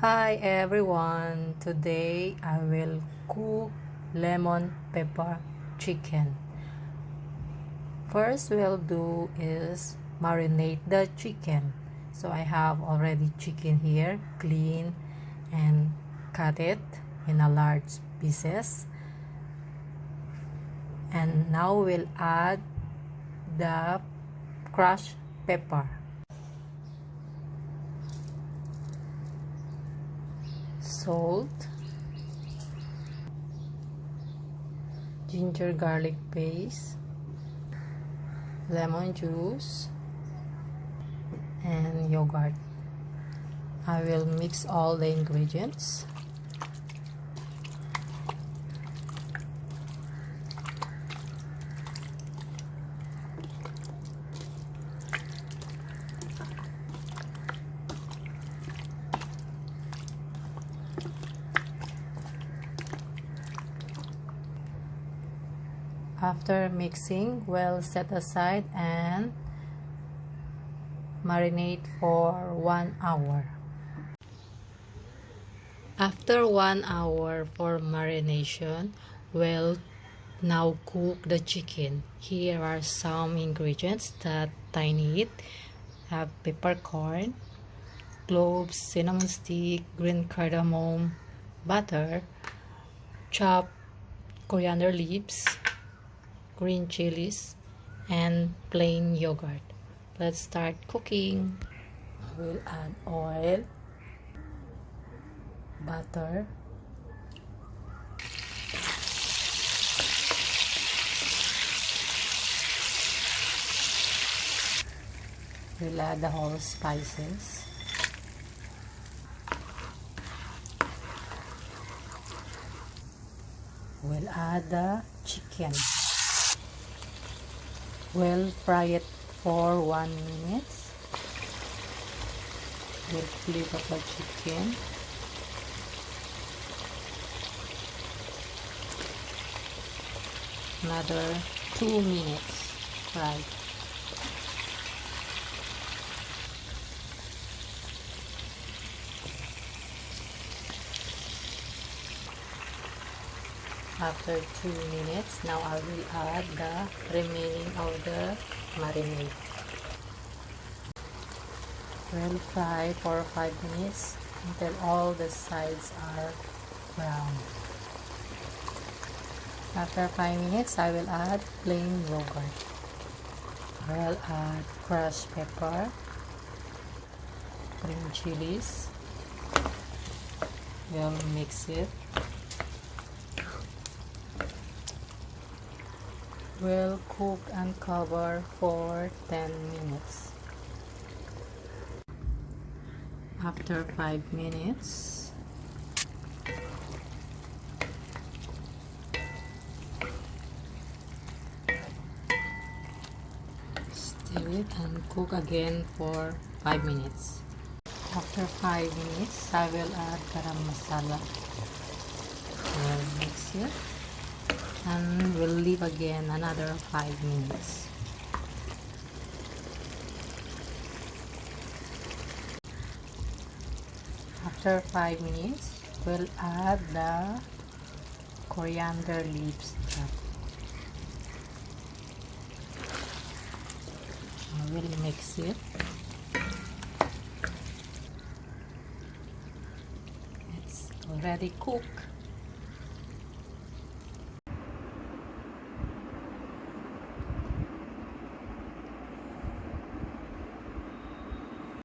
Hi everyone, today I will cook lemon pepper chicken. First we'll do is marinate the chicken. So I have already chicken here, clean and cut it in a large pieces. And now we'll add the crushed pepper, salt, ginger garlic paste, lemon juice, and yogurt. I will mix all the ingredients. After mixing, we'll set aside and marinate for 1 hour. After 1 hour for marination, we'll now cook the chicken. Here are some ingredients that I need. Have peppercorn, cloves, cinnamon stick, green cardamom, butter, chopped coriander leaves, green chillies, and plain yogurt. Let's start cooking. We'll add oil, butter, we'll add the whole spices, we'll add the chicken. We'll fry it for 1 minute. We'll flip up the chicken. Another 2 minutes fry. After 2 minutes, now I will add the remaining of the marinade. We'll fry for 5 minutes until all the sides are brown. After 5 minutes, I will add plain yogurt. I'll add crushed pepper, green chilies. We'll mix it. We'll cook and cover for 10 minutes. After 5 minutes, stir it and cook again for 5 minutes. After 5 minutes, I will add garam masala. We'll mix it and we'll leave again another 5 minutes. After 5 minutes, we'll add the coriander leaves. I will mix it. It's already cooked.